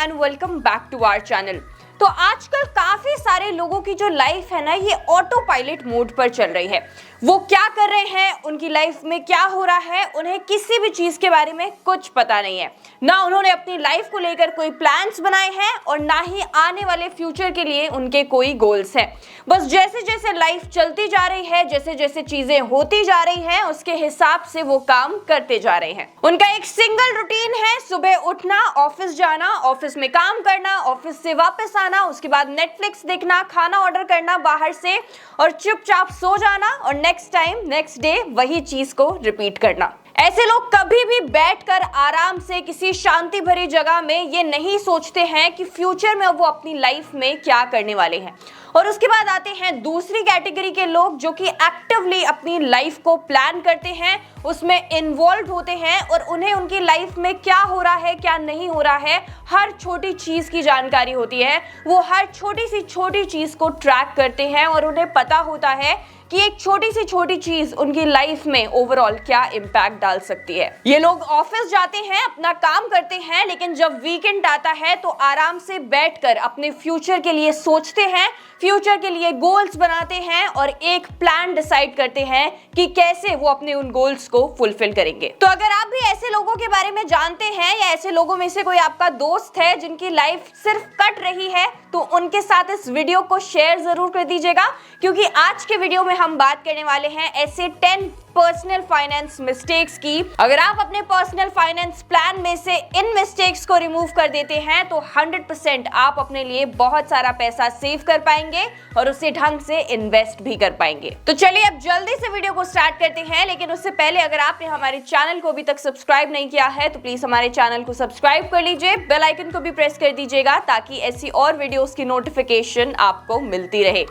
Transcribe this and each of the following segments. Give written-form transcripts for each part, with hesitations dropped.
And welcome back to our channel. तो आजकल काफी सारे लोगों की जो लाइफ है ना, ये ऑटो पायलट मोड पर चल रही है। वो क्या कर रहे हैं, उनकी लाइफ में क्या हो रहा है, उन्हें किसी भी चीज के बारे में कुछ पता नहीं है। ना उन्होंने अपनी लाइफ को लेकर कोई प्लान्स बनाए हैं और ना ही आने वाले फ्यूचर के लिए उनके कोई गोल्स हैं। बस जैसे जैसे लाइफ चलती जा रही है, जैसे जैसे चीजें होती जा रही हैं, उसके हिसाब से वो काम करते जा रहे हैं। उनका एक सिंगल रूटीन है, सुबह उठना, ऑफिस जाना, ऑफिस में काम करना, ऑफिस से वापस आना, उसके बाद नेटफ्लिक्स देखना, खाना ऑर्डर करना बाहर से और चुपचाप सो जाना और नेक्स्ट टाइम नेक्स्ट डे वही चीज को रिपीट करना। ऐसे लोग कभी भी बैठकर आराम से किसी शांति भरी जगह में ये नहीं सोचते हैं कि फ्यूचर में वो अपनी लाइफ में क्या करने वाले हैं। और उसके बाद आते हैं दूसरी कैटेगरी के लोग जो कि एक्टिवली अपनी लाइफ को प्लान करते हैं, उसमें इन्वॉल्व होते हैं और उन्हें उनकी लाइफ में क्या हो रहा है, क्या नहीं हो रहा है, हर छोटी चीज की जानकारी होती है। वो हर छोटी सी छोटी चीज को ट्रैक करते हैं और उन्हें पता होता है कि एक छोटी सी छोटी चीज उनकी लाइफ में ओवरऑल क्या इंपैक्ट डाल सकती है। ये लोग ऑफिस जाते हैं, अपना काम करते हैं, लेकिन जब वीकेंड आता है तो आराम से बैठकर अपने फ्यूचर के लिए सोचते हैं, फ्यूचर के लिए गोल्स बनाते हैं और एक प्लान डिसाइड करते हैं कि कैसे वो अपने उन गोल्स को फुलफिल करेंगे। तो अगर आप भी ऐसे लोगों के बारे में जानते हैं या ऐसे लोगों में से कोई आपका दोस्त है जिनकी लाइफ सिर्फ कट रही है, तो उनके साथ इस वीडियो को शेयर जरूर कर दीजिएगा, क्योंकि आज के वीडियो में हम बात करने वाले हैं ऐसे 10 पर्सनल फाइनेंस मिस्टेक्स की। अगर आप अपने पर्सनल फाइनेंस प्लान में से इन मिस्टेक्स को रिमूव कर देते हैं तो 100% आप अपने लिए बहुत सारा पैसा सेव कर पाएंगे और उसे ढंग से इन्वेस्ट भी कर पाएंगे। तो चलिए अब जल्दी से वीडियो को स्टार्ट करते हैं, लेकिन उससे पहले अगर आपने हमारे चैनल को अभी तक सब्सक्राइब नहीं किया है तो प्लीज हमारे चैनल को सब्सक्राइब कर लीजिए, बेल आइकन को भी प्रेस कर दीजिएगा ताकि ऐसी और वीडियोस की नोटिफिकेशन आपको मिलती रहे।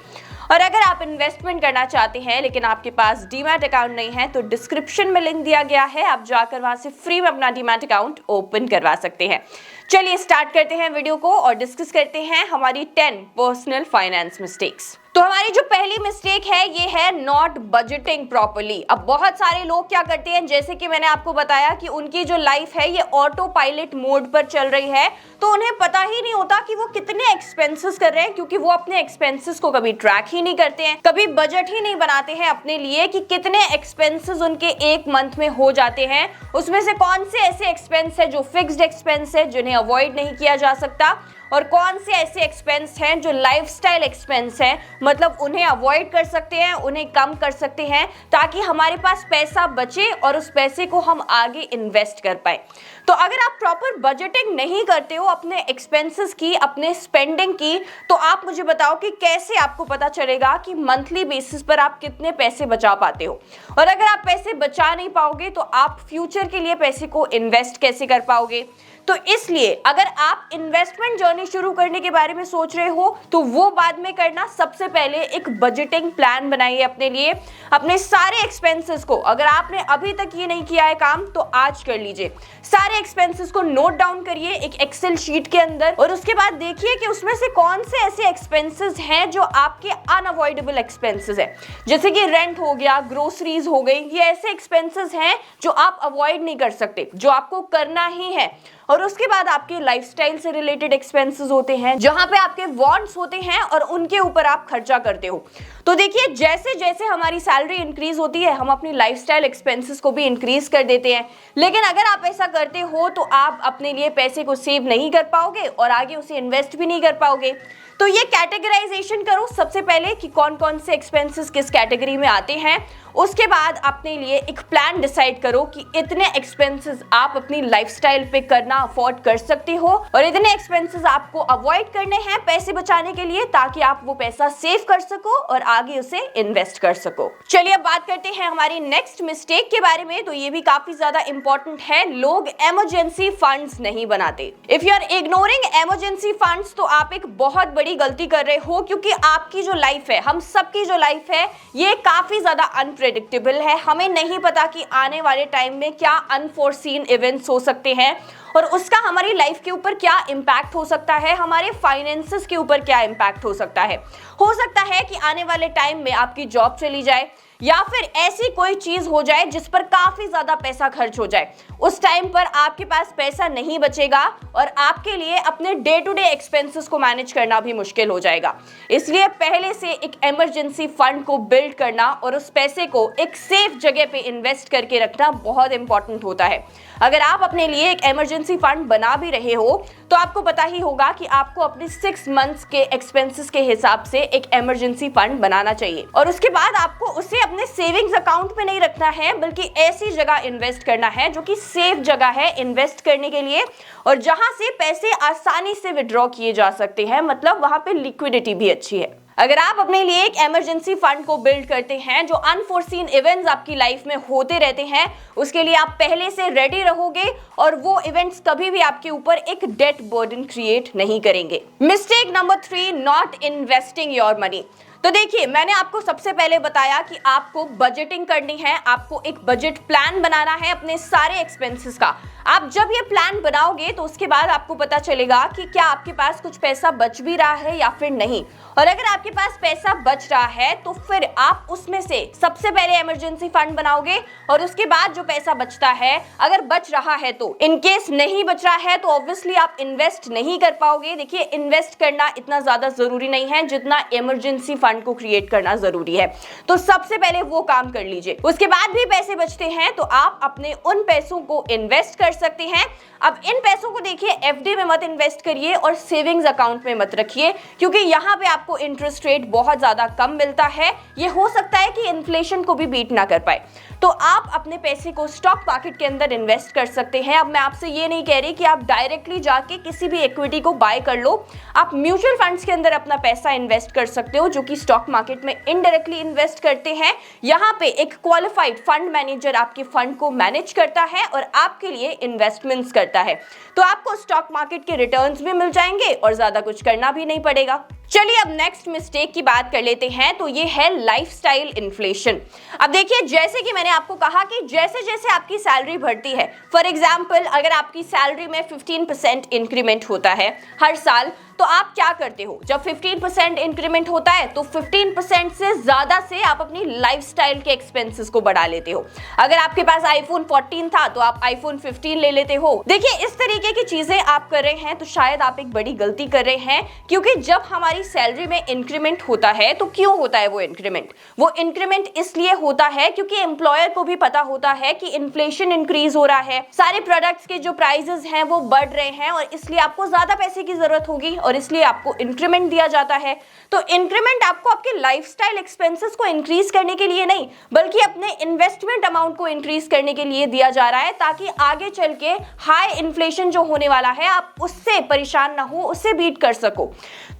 और अगर आप इन्वेस्टमेंट करना चाहते हैं लेकिन आपके पास डीमैट अकाउंट नहीं है तो डिस्क्रिप्शन में लिंक दिया गया है, आप जाकर वहां से फ्री में अपना डीमैट अकाउंट ओपन करवा सकते हैं। चलिए स्टार्ट करते हैं वीडियो को और डिस्कस करते हैं हमारी 10 पर्सनल फाइनेंस मिस्टेक्स। तो हमारी जो पहली मिस्टेक है ये है नॉट बजटिंग प्रॉपर्ली। अब बहुत सारे लोग क्या करते हैं, जैसे कि मैंने आपको बताया कि उनकी जो लाइफ है ये ऑटो पायलट मोड पर चल रही है, तो उन्हें पता ही नहीं होता कि वो कितने एक्सपेंसेस कर रहे हैं, क्योंकि वो अपने एक्सपेंसेस को कभी ट्रैक ही नहीं करते हैं, कभी बजट ही नहीं बनाते हैं अपने लिए कि कितने एक्सपेंसेस उनके एक मंथ में हो जाते हैं, उसमें से कौन से ऐसे एक्सपेंस है जो फिक्स्ड एक्सपेंस है जिन्हें अवॉइड नहीं किया जा सकता और कौन से ऐसे एक्सपेंस हैं जो लाइफस्टाइल एक्सपेंस हैं, मतलब उन्हें अवॉइड कर सकते हैं, उन्हें कम कर सकते हैं ताकि हमारे पास पैसा बचे और उस पैसे को हम आगे इन्वेस्ट कर पाए। तो अगर आप प्रॉपर बजटिंग नहीं करते हो अपने एक्सपेंसेस की, अपने स्पेंडिंग की, तो आप मुझे बताओ कि कैसे आपको पता चलेगा कि मंथली बेसिस पर आप कितने पैसे बचा पाते हो। और अगर आप पैसे बचा नहीं पाओगे तो आप फ्यूचर के लिए पैसे को इन्वेस्ट कैसे कर पाओगे। तो इसलिए अगर आप इन्वेस्टमेंट जर्नी शुरू करने के बारे में सोच रहे हो तो वो बाद में करना, सबसे पहले एक बजटिंग प्लान बनाइए अपने लिए, अपने सारे एक्सपेंसेस को। अगर आपने अभी तक ये नहीं किया है काम तो आज कर लीजिए, सारे एक्सपेंसेस को नोट डाउन करिए एक एक्सेल शीट के अंदर और उसके बाद देखिए कि उसमें से कौन से ऐसे एक्सपेंसेस हैं जो आपके अनअवॉइडेबल एक्सपेंसेस है, जैसे कि रेंट हो गया, ग्रोसरीज हो गई, ये ऐसे एक्सपेंसेस हैं जो आप अवॉइड नहीं कर सकते, जो आपको करना ही है। और उसके बाद आपके लाइफस्टाइल से रिलेटेड एक्सपेंसेस होते हैं, जहां पे आपके वांट्स होते हैं और उनके ऊपर आप खर्चा करते हो। तो देखिए जैसे जैसे हमारी सैलरी इंक्रीज होती है हम अपनी लाइफस्टाइल एक्सपेंसेस को भी इंक्रीज कर देते हैं, लेकिन अगर आप ऐसा करते हो तो आप अपने लिए पैसे को सेव नहीं कर पाओगे और आगे उसे इन्वेस्ट भी नहीं कर पाओगे। तो ये कैटेगराइजेशन करो सबसे पहले कि कौन कौन से एक्सपेंसेस किस कैटेगरी में आते हैं, उसके बाद अपने लिए एक प्लान डिसाइड करो कि इतने एक्सपेंसेस आप अपनी लाइफस्टाइल पे करना अफोर्ड कर सकते हो और इतने एक्सपेंसेस आपको अवॉइड करने हैं पैसे बचाने के लिए, ताकि आप वो पैसा सेव कर सको और आगे उसे इन्वेस्ट कर सको। चलिए अब बात करते हैं हमारी नेक्स्ट मिस्टेक के बारे में। तो ये भी काफी ज्यादा इंपॉर्टेंट है, लोग इमरजेंसी फंड्स नहीं बनाते। If you are ignoring emergency funds तो आप एक बहुत बड़ी गलती कर रहे हो, क्योंकि आपकी जो लाइफ है, हम सबकी जो लाइफ है, ये काफी ज्यादा अनप्रेडिक्टेबल है। हमें नहीं पता कि आने वाले टाइम में क्या अनफोर्सीन इवेंट्स हो सकते हैं और उसका हमारी लाइफ के ऊपर क्या इम्पैक्ट हो सकता है, हमारे फाइनेंसेस के ऊपर क्या इम्पैक्ट हो सकता है। हो सकता है कि आने वाले टाइम में आपकी जॉब चली जाए या फिर ऐसी कोई चीज हो जाए जिस पर काफी ज्यादा पैसा खर्च हो जाए, उस टाइम पर आपके पास पैसा नहीं बचेगा और आपके लिए अपने डे टू डे एक्सपेंसेस को मैनेज करना भी मुश्किल हो जाएगा। इसलिए पहले से एक इमरजेंसी फंड को बिल्ड करना और उस पैसे को एक सेफ जगह पे इन्वेस्ट करके रखना बहुत इंपॉर्टेंट होता है। अगर आप अपने लिए एक इमरजेंसी फंड बना भी रहे हो तो आपको पता ही होगा कि आपको अपने 6 मंथ्स के एक्सपेंसेस के हिसाब से एक इमरजेंसी फंड बनाना चाहिए और उसके बाद आपको उसे अपने सेविंग्स अकाउंट में नहीं रखना है, बल्कि ऐसी जगह इन्वेस्ट करना है जो कि सेफ जगह है इन्वेस्ट करने के लिए और जहां से पैसे आसानी से विड्रॉ किए जा सकते हैं, मतलब वहां पे लिक्विडिटी भी अच्छी है। अगर आप अपने लिए एक इमरजेंसी फंड को बिल्ड करते हैं, जो अनफोर्सीन इवेंट्स आपकी लाइफ में होते रहते हैं उसके लिए आप पहले से रेडी रहोगे और वो इवेंट्स कभी भी आपके ऊपर एक डेट बर्डन क्रिएट नहीं करेंगे। Mistake number 3, not investing your money. तो देखिए, मैंने आपको सबसे पहले बताया कि आपको बजटिंग करनी है, आपको एक बजट प्लान बनाना है अपने सारे एक्सपेंसेस का। आप जब ये प्लान बनाओगे तो उसके बाद आपको पता चलेगा कि क्या आपके पास कुछ पैसा बच भी रहा है या फिर नहीं, और अगर आपके पास पैसा बच रहा है तो फिर आप उसमें से सबसे पहले इमरजेंसी फंड बनाओगे और उसके बाद जो पैसा बचता है, अगर बच रहा है तो, इन केस नहीं बच रहा है तो ऑब्वियसली आप इन्वेस्ट नहीं कर पाओगे। देखिए, इन्वेस्ट करना इतना ज्यादा जरूरी नहीं है जितना इमरजेंसी फंड को क्रिएट करना जरूरी है, तो सबसे पहले वो काम कर लीजिए। उसके बाद भी पैसे बचते हैं तो आप अपने उन पैसों को इन्वेस्ट कर सकते हैं। अब इन पैसों को देखिए, एफडी में मत इन्वेस्ट करिए और सेविंग्स अकाउंट में मत रखिए, क्योंकि यहाँ पे आपको इंटरेस्ट रेट बहुत ज्यादा कम मिलता है। ये हो सकता है कि इन्फ्लेशन को भी बीट ना कर पाए, तो आप अपने पैसे को स्टॉक मार्केट के अंदर इन्वेस्ट कर सकते हैं। अब मैं आपसे ये नहीं कह रही कि आप डायरेक्टली जाके किसी भी इक्विटी को बाय कर लो, आप म्यूचुअल फंड्स के अंदर अपना पैसा इन्वेस्ट कर सकते हो, जो कि स्टॉक मार्केट में इनडायरेक्टली इन्वेस्ट करते हैं। यहाँ पे एक क्वालिफाइड फंड मैनेजर आपके फंड को मैनेज करता है और आपके लिए इन्वेस्टमेंट्स करता है, तो आपको स्टॉक मार्केट के रिटर्न्स भी मिल जाएंगे और ज्यादा कुछ करना भी नहीं पड़ेगा। चलिए अब नेक्स्ट मिस्टेक की बात कर लेते हैं, तो ये है लाइफस्टाइल इन्फ्लेशन। अब देखिए, जैसे कि मैंने आपको कहा कि जैसे जैसे आपकी सैलरी बढ़ती है, फॉर एग्जांपल अगर आपकी सैलरी में 15% इंक्रीमेंट होता है हर साल, तो आप क्या करते हो, जब 15% इंक्रीमेंट होता है तो 15% से ज्यादा से आप अपनी लाइफस्टाइल के एक्सपेंसेस को बढ़ा लेते हो। अगर आपके पास आईफोन 14 था तो आप आईफोन 15 ले लेते हो। देखिए, इस तरीके की चीजें आप कर रहे हैं तो शायद आप एक बड़ी गलती कर रहे हैं, क्योंकि जब हमारी सैलरी में इंक्रीमेंट होता है तो क्यों होता है वो इंक्रीमेंट इसलिए होता है क्योंकि एम्प्लॉयर को भी पता होता है कि इन्फ्लेशन इंक्रीज हो रहा है, सारे प्रोडक्ट्स के जो प्राइसेस हैं वो बढ़ रहे हैं और इसलिए आपको ज्यादा पैसे की जरूरत होगी और इसलिए आपको इंक्रीमेंट दिया जाता है। तो इंक्रीमेंट आपको आपके लाइफस्टाइल एक्सपेंसेस को इंक्रीज करने के लिए नहीं, बल्कि अपने इन्वेस्टमेंट अमाउंट को इंक्रीज करने के लिए दिया जा रहा है, ताकि आगे चल के हाई इन्फ्लेशन जो होने वाला है आप उससे परेशान ना हो, उससे बीट कर सको।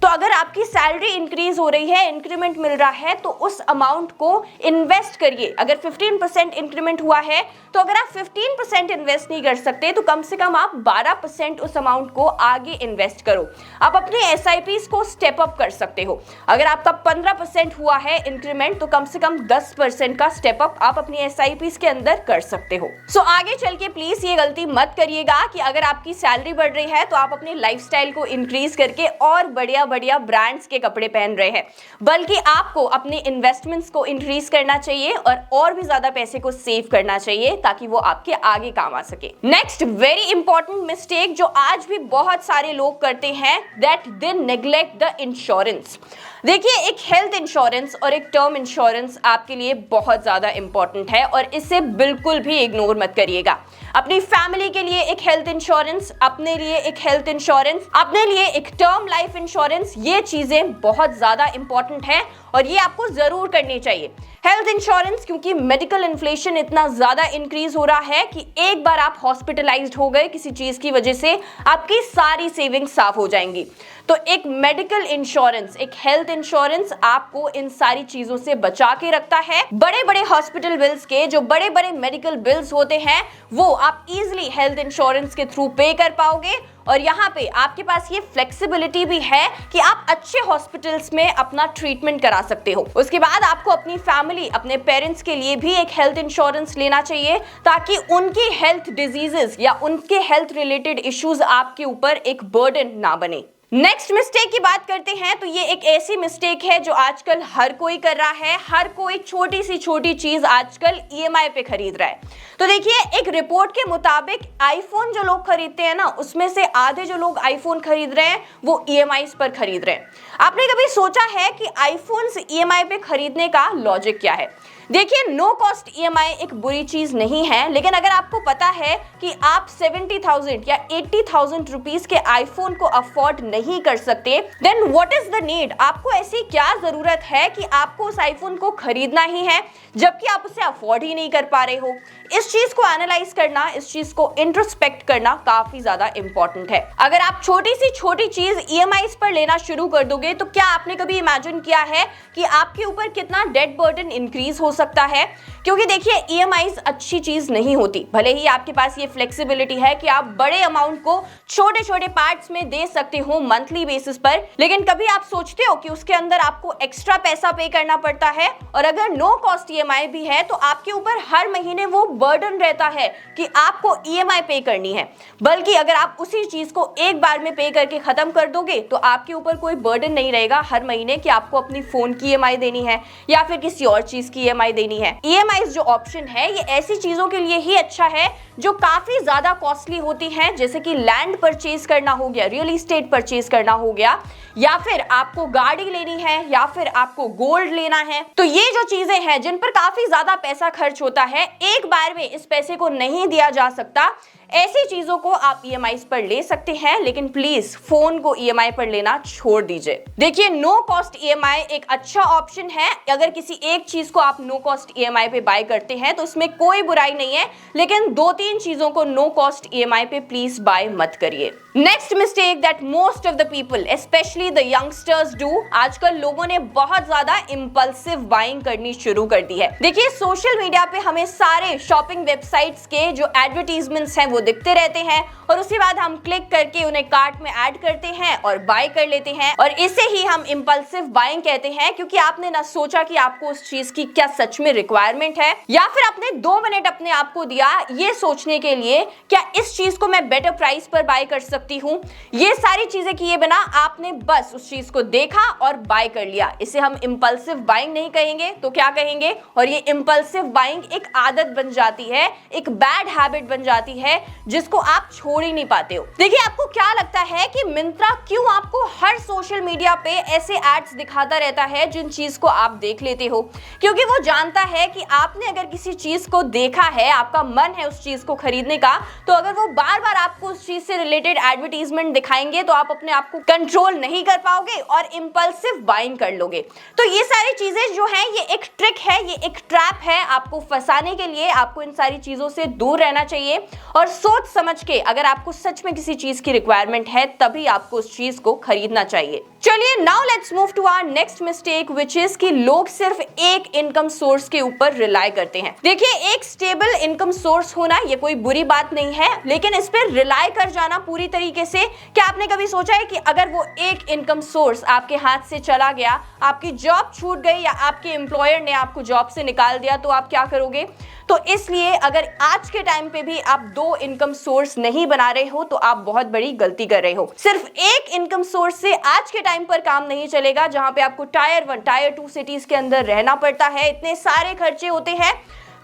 तो अगर आपकी सैलरी इंक्रीज हो रही है, इंक्रीमेंट मिल रहा है, तो उस अमाउंट को इन्वेस्ट करिए। अगर 15% इंक्रीमेंट हुआ है तो अगर आप 15% इन्वेस्ट नहीं कर सकते तो कम से कम आप 12% उस अमाउंट को आगे इन्वेस्ट करो। आप अपने एसआईपीज को स्टेप अप कर सकते हो। अगर आपका 15% हुआ है इंक्रीमेंट तो कम से कम 10% का स्टेप अप आप अपनी एसआईपीज के अंदर कर सकते हो। सो आगे चल के प्लीज ये गलती मत करिएगा कि अगर आपकी सैलरी बढ़ रही है तो आप अपने लाइफस्टाइल को इंक्रीज करके और बढ़िया ब्रांड्स के कपड़े पहन रहे हैं, बल्कि आपको अपने इन्वेस्टमेंट्स को इंक्रीज करना चाहिए और भी ज्यादा पैसे को सेव करना चाहिए, ताकि वो आपके आगे काम आ सके। नेक्स्ट वेरी इंपॉर्टेंट मिस्टेक जो आज भी बहुत सारे लोग करते हैं, that they neglect the insurance. देखिए, एक हेल्थ इंश्योरेंस और एक टर्म इंश्योरेंस आपके लिए बहुत ज्यादा इंपॉर्टेंट है और इसे बिल्कुल भी इग्नोर मत करिएगा। अपनी फैमिली के लिए एक हेल्थ इंश्योरेंस, अपने लिए एक हेल्थ इंश्योरेंस, अपने लिए एक टर्म लाइफ इंश्योरेंस, ये चीजें बहुत ज्यादा इंपॉर्टेंट है और ये आपको जरूर करनी चाहिए। हेल्थ इंश्योरेंस क्योंकि मेडिकल इन्फ्लेशन इतना ज्यादा इंक्रीज हो रहा है कि एक बार आप हॉस्पिटलाइज्ड हो गए किसी चीज की वजह से, आपकी सारी सेविंग्स साफ हो जाएंगी। तो एक मेडिकल इंश्योरेंस, एक हेल्थ इंश्योरेंस आपको इन सारी चीजों से बचा के रखता है। बड़े बड़े हॉस्पिटल बिल्स के जो बड़े बड़े मेडिकल बिल्स होते हैं वो आप इजीली हेल्थ इंश्योरेंस के थ्रू पे कर पाओगे और यहाँ पे आपके पास ये फ्लेक्सिबिलिटी भी है कि आप अच्छे हॉस्पिटल्स में अपना ट्रीटमेंट करा सकते हो। उसके बाद आपको अपनी फैमिली, अपने पेरेंट्स के लिए भी एक हेल्थ इंश्योरेंस लेना चाहिए, ताकि उनकी हेल्थ डिजीजेस या उनके हेल्थ रिलेटेड इश्यूज आपके ऊपर एक बर्डन ना बने। नेक्स्ट मिस्टेक की बात करते हैं तो ये एक ऐसी मिस्टेक है जो आजकल हर कोई कर रहा है। हर कोई छोटी सी छोटी चीज आजकल ईएमआई पे खरीद रहा है। तो देखिए, एक रिपोर्ट के मुताबिक आईफोन जो लोग खरीदते हैं ना, उसमें से आधे जो लोग आईफोन खरीद रहे हैं वो ईएमआई पर खरीद रहे हैं। आपने कभी सोचा है कि आईफोन ईएमआई पे खरीदने का लॉजिक क्या है? देखिए, नो कॉस्ट ईएमआई एक बुरी चीज नहीं है, लेकिन अगर आपको पता है कि आप 70,000 या 80,000 रुपीस के आईफोन को अफोर्ड नहीं कर सकते, then what is the need? आपको ऐसी क्या जरूरत है कि आपको उस आईफोन को खरीदना ही है जबकि आप उसे अफोर्ड ही नहीं कर पा रहे हो? इस चीज को एनालाइज करना, इस चीज को इंट्रोस्पेक्ट करना काफी ज्यादा इंपॉर्टेंट है। अगर आप छोटी सी छोटी चीज ईएमआई पर लेना शुरू कर दोगे तो क्या आपने कभी इमेजिन किया है कि आपके ऊपर कितना डेट बर्डन इंक्रीज हो सकता है? क्योंकि देखिए, ईएमआई अच्छी चीज नहीं होती। भले ही आपके पास ये फ्लेक्सिबिलिटी है कि आप बड़े अमाउंट को छोटे छोटे पार्ट्स में दे सकते हो मंथली बेसिस पर, लेकिन कभी आप सोचते हो कि उसके अंदर आपको एक्स्ट्रा पैसा पे करना पड़ता है? और अगर नो कॉस्ट ईएमआई भी है तो आपके ऊपर हर महीने वो बर्डन रहता है कि आपको ईएमआई पे करनी है। बल्कि अगर आप उसी चीज को एक बार में पे करके खत्म कर दोगे तो आपके ऊपर कोई बर्डन नहीं रहेगा हर महीने कि आपको अपनी फोन की ईएमआई देनी है या फिर किसी और चीज की ईएमआई देनी है। ईएमआई जो ऑप्शन है ये ऐसी चीजों के लिए ही अच्छा है जो काफी ज्यादा कॉस्टली होती हैं, जैसे कि लैंड परचेज करना हो गया, रियल एस्टेट परचेज करना हो गया, या फिर आपको गाड़ी लेनी है, या फिर आपको गोल्ड लेना है। तो ये जो चीजें हैं जिन पर काफी ज्यादा पैसा खर्च होता है, एक बार में इस पैसे को नहीं दिया जा सकता। ऐसी चीजों को आप ईएमआई पर ले सकते हैं, लेकिन प्लीज फोन को ईएमआई पर लेना छोड़ दीजिए। देखिए, नो कॉस्ट ईएमआई एक अच्छा ऑप्शन है। अगर किसी एक चीज को आप नो कॉस्ट ईएमआई पे बाय करते हैं तो इसमें कोई बुराई नहीं है, लेकिन 2-3 चीजों को नो कॉस्ट ईएमआई पे प्लीज बाय मत करिए। Next mistake that most of the people, specially the youngsters do, आजकल लोगों ने बहुत ज्यादा इंपल्सिव बाइंग करनी शुरू कर दी है। देखिए, सोशल मीडिया पे हमें सारे शॉपिंग वेबसाइट्स के जो एडवर्टीजमेंट्स हैं वो दिखते रहते हैं और उसके बाद हम क्लिक करके उन्हें कार्ट में ऐड करते हैं और बाय कर लेते हैं, और इसे ही हम इंपल्सिव बाइंग कहते हैं, क्योंकि आपने ना सोचा कि आपको उस चीज की क्या सच में रिक्वायरमेंट है, या फिर आपने 2 मिनट अपने आप को दिया ये सोचने के लिए क्या इस चीज को मैं बेटर प्राइस पर बाय कर सकती हूँ। ये सारी चीजें किए बिना आपने बस उस चीज को देखा और बाय कर लिया। इसे हम इंपल्सिव बाइंग नहीं कहेंगे तो क्या कहेंगे? और ये इंपल्सिव बाइंग एक आदत बन जाती है, एक बैड हैबिट बन जाती है जिसको आप छोड़ ही नहीं पाते हो। देखिए, आपको क्या लगता है कि मिंत्रा क्यों आपको हर सोशल मीडिया पे ऐसे एड्स दिखाता रहता है जिन चीज को आप देख लेते हो? क्योंकि वो जानता है कि आपने अगर किसी चीज को देखा है, आपका मन है उस चीज को खरीदने का, तो अगर वो बार बार आपको उस चीज से रिलेटेड एडवर्टीजमेंट दिखाएंगे तो आप अपने आप को कंट्रोल नहीं कर पाओगे और इंपल्सिव बाइंग कर लोगे। तो ये सारी चीजें जो हैं ये एक ट्रिक है, ये एक ट्रैप है आपको फंसाने के लिए। आपको इन सारी चीजों से दूर रहना चाहिए और सोच समझ के, अगर आपको सच में किसी चीज की रिक्वायरमेंट है तभी आपको उस चीज को खरीदना चाहिए। चलिए, now let's move to our next mistake, which is कि लोग सिर्फ एक इनकम सोर्स के ऊपर रिलाई करते हैं। देखिए, एक स्टेबल इनकम सोर्स होना ये कोई बुरी बात नहीं है, लेकिन इस पर रिलाई कर जाना पूरी तरीके से, क्या आपने कभी सोचा है कि अगर वो एक इनकम सोर्स आपके हाथ से चला गया, आपकी जॉब छूट गई या आपके एम्प्लॉयर ने आपको जॉब से निकाल दिया, तो आप क्या करोगे? तो इसलिए अगर आज के टाइम पे भी आप 2 इनकम सोर्स नहीं बना रहे हो तो आप बहुत बड़ी गलती कर रहे हो। सिर्फ एक इनकम सोर्स से आज के टाइम पर काम नहीं चलेगा, जहां पे आपको टायर 1, टायर 2 सिटीज के अंदर रहना पड़ता है, इतने सारे खर्चे होते हैं।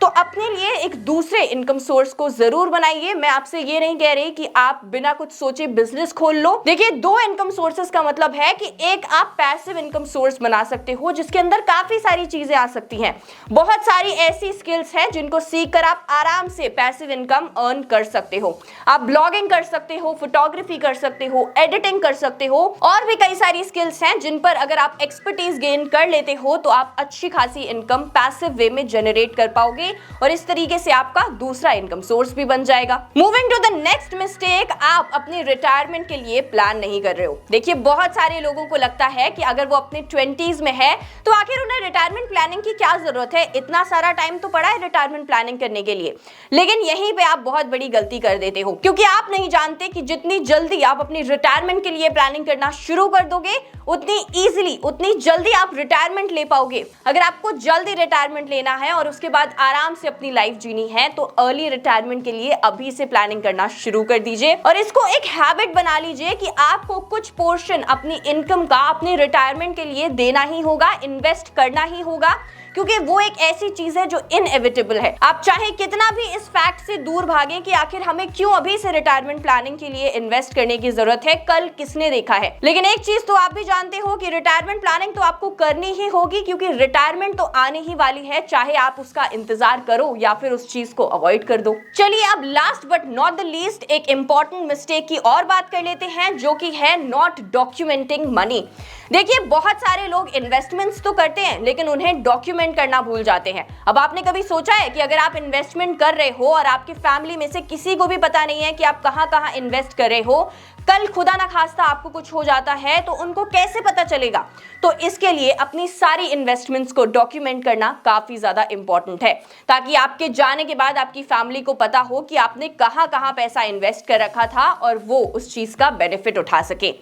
तो अपने लिए एक दूसरे इनकम सोर्स को जरूर बनाइए। मैं आपसे ये नहीं कह रही कि आप बिना कुछ सोचे बिजनेस खोल लो। देखिए, 2 इनकम सोर्सेस का मतलब है कि एक आप पैसिव इनकम सोर्स बना सकते हो जिसके अंदर काफी सारी चीजें आ सकती हैं। बहुत सारी ऐसी स्किल्स हैं जिनको सीखकर आप आराम से पैसिव इनकम अर्न कर सकते हो। आप ब्लॉगिंग कर सकते हो, फोटोग्राफी कर सकते हो, एडिटिंग कर सकते हो, और भी कई सारी स्किल्स हैं जिन पर अगर आप एक्सपर्टीज गेन कर लेते हो तो आप अच्छी खासी इनकम पैसिव वे में जनरेट कर पाओगे और इस तरीके से आपका दूसरा इनकम सोर्स भी बन जाएगा। Moving to the next mistake, आप अपनी रिटायरमेंट के लिए प्लान नहीं कर रहे हो। देखिए, बहुत सारे लोगों को लगता है कि अगर वो अपने 20s में है तो आखिर उन्हें रिटायरमेंट प्लानिंग की क्या जरूरत है, इतना सारा टाइम तो पड़ा है रिटायरमेंट प्लानिंग करने के लिए। लेकिन यहीं पे आप बहुत बड़ी गलती कर देते हो, क्योंकि आप नहीं जानते कि जितनी जल्दी आप अपनी रिटायरमेंट के लिए प्लानिंग करना शुरू कर दोगे उतनी इजीली, उतनी जल्दी आप रिटायरमेंट ले पाओगे। अगर आपको जल्दी रिटायरमेंट लेना है और उसके बाद आराम से अपनी लाइफ जीनी है तो अर्ली रिटायरमेंट के लिए अभी से प्लानिंग करना शुरू कर दीजिए और इसको एक हैबिट बना लीजिए कि आपको कुछ पोर्शन अपनी इनकम का अपने रिटायरमेंट के लिए देना ही होगा, इन्वेस्ट करना ही होगा, क्योंकि वो एक ऐसी चीज है जो इनएविटेबल है। आप चाहे कितना भी इस फैक्ट से दूर भागें कि आखिर हमें क्यों अभी से रिटायरमेंट प्लानिंग के लिए इन्वेस्ट करने की जरूरत है, कल किसने देखा है। लेकिन एक चीज तो आप भी जानते हो कि रिटायरमेंट प्लानिंग तो आपको करनी ही होगी, क्योंकि रिटायरमेंट तो आने ही वाली है, चाहे आप उसका इंतजार करो या फिर उस चीज को अवॉइड कर दो। चलिए अब last but not the least एक इंपॉर्टेंट मिस्टेक की और बात कर लेते हैं, जो कि है नॉट डॉक्यूमेंटिंग मनी। देखिए, बहुत सारे लोग इन्वेस्टमेंट्स तो करते हैं लेकिन उन्हें डॉक्यूमेंट करना भूल जाते हैं। अब आपने कभी सोचा है कि अगर आप इन्वेस्टमेंट कर रहे हो और आपकी फैमिली में से किसी को भी पता नहीं है कि आप कहां-कहां इन्वेस्ट कर रहे हो, कल खुदा ना खास्ता आपको कुछ हो जाता है तो उनको कैसे पता चलेगा? तो इसके लिए अपनी सारी इन्वेस्टमेंट्स को डॉक्यूमेंट करना काफी ज्यादा इंपॉर्टेंट है, ताकि आपके जाने के बाद आपकी फैमिली को पता हो कि आपने कहां-कहां पैसा इन्वेस्ट कर रखा था और वो उस चीज का बेनिफिट उठा सके।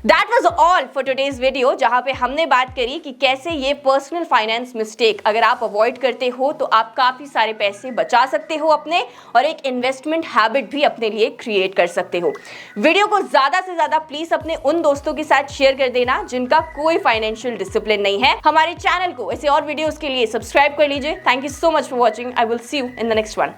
That was all for today's video, जहां पे हमने बात करी कि कैसे ये पर्सनल फाइनेंस मिस्टेक अगर आप अवॉइड करते हो तो आप काफी सारे पैसे बचा सकते हो अपने और एक इन्वेस्टमेंट हैबिट भी अपने लिए क्रिएट कर सकते हो। वीडियो को ज्यादा से ज्यादा प्लीज अपने उन दोस्तों के साथ शेयर कर देना जिनका कोई फाइनेंशियल डिसिप्लिन नहीं है। हमारे चैनल को ऐसे और वीडियोस के लिए सब्सक्राइब कर लीजिए। Thank you so much for watching. I will see you in the next one.